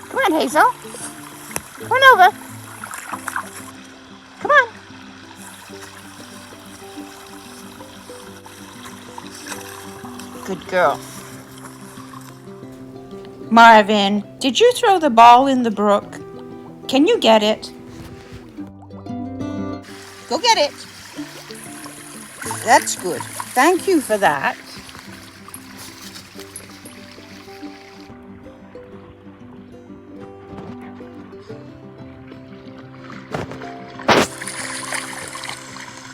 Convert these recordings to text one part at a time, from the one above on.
Come on, Hazel. Come on over. Come on. Good girl. Marvin, did you throw the ball in the brook? Can you get it? Go get it. That's good. Thank you for that.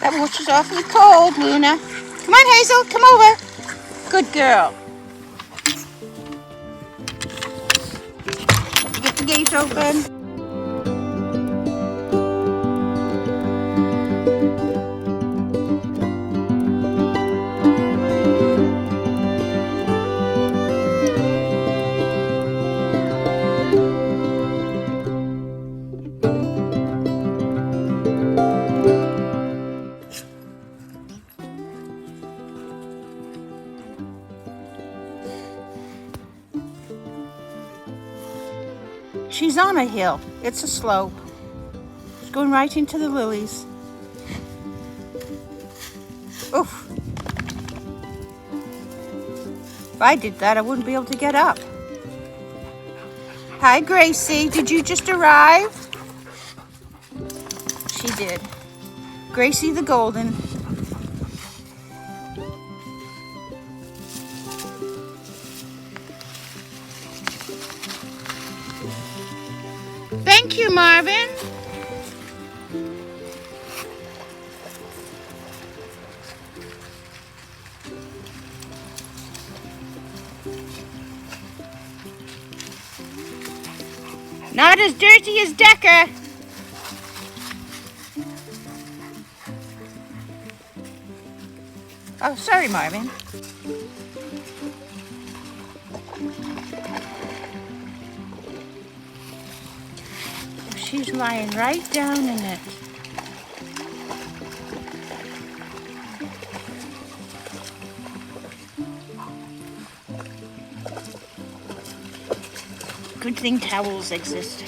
That water's awfully cold, Luna. Come on, Hazel, come over. Good girl. Get the gate open. She's on a hill. It's a slope. She's going right into the lilies. Oof. If I did that, I wouldn't be able to get up. Hi, Gracie. Did you just arrive? She did. Gracie the Golden. Thank you, Marvin. Not as dirty as Decker. Oh, sorry, Marvin. She's lying right down in it. Good thing towels exist.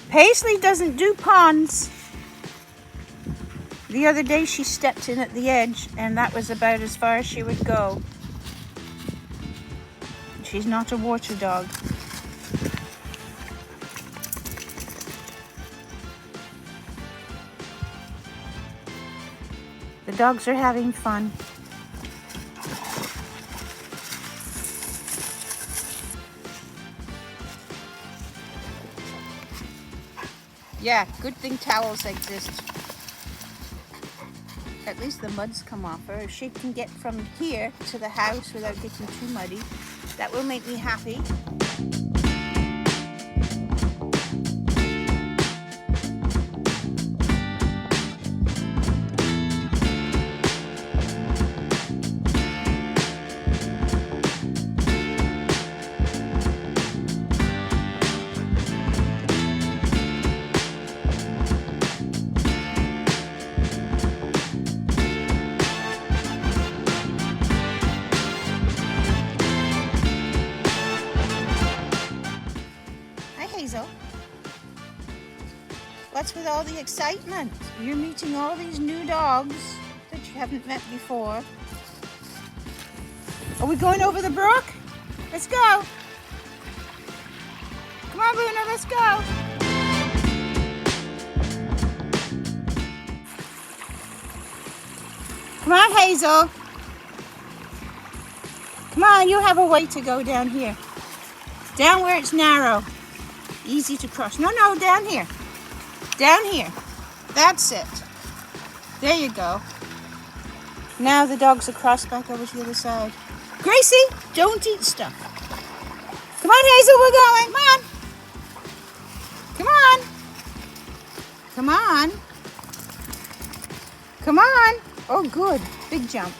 Paisley doesn't do ponds. The other day she stepped in at the edge and that was about as far as she would go. She's not a water dog. The dogs are having fun. Yeah, good thing towels exist. At least the mud's come off her. If she can get from here to the house without getting too muddy, that will make me happy. What's with all the excitement? You're meeting all these new dogs that you haven't met before. Are we going over the brook? Let's go. Come on, Luna, let's go. Come on, Hazel. Come on, you have a way to go down here. Down where it's narrow. Easy to cross. No, no, down here. Down here. That's it. There you go. Now the dogs are crossed back over to the other side. Gracie, don't eat stuff. Come on, Hazel, we're going. Come on. Come on. Come on. Come on. Oh, good. Big jump.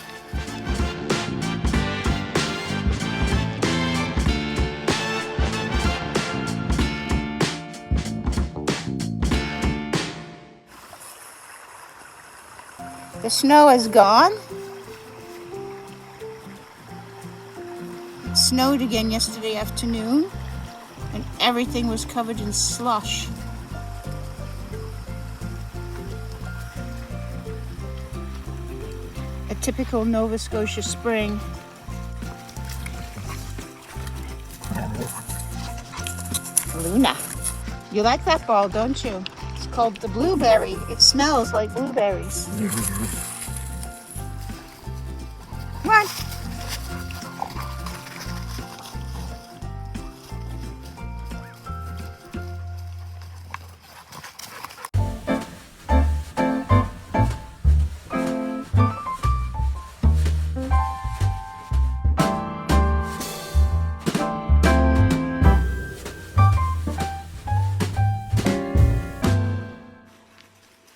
The snow is gone. It snowed again yesterday afternoon, and everything was covered in slush. A typical Nova Scotia spring. Luna, you like that ball, don't you? It's called the blueberry. It smells like blueberries. Come on.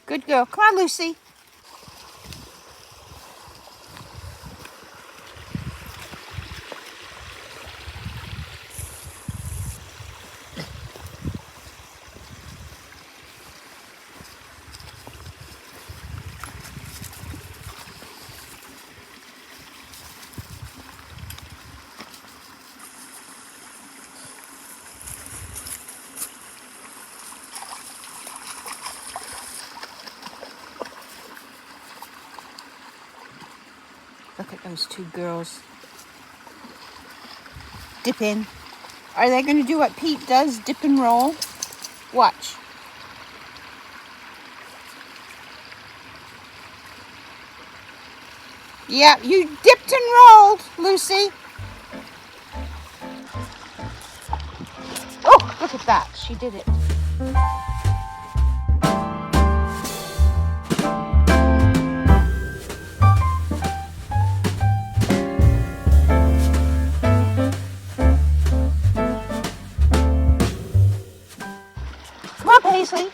Good girl. Come on, Lucy. Look at those two girls. Dip in. Are they going to do what Pete does? Dip and roll? Watch. Yeah, you dipped and rolled, Lucy. Oh, look at that. She did it. Come on, Paisley.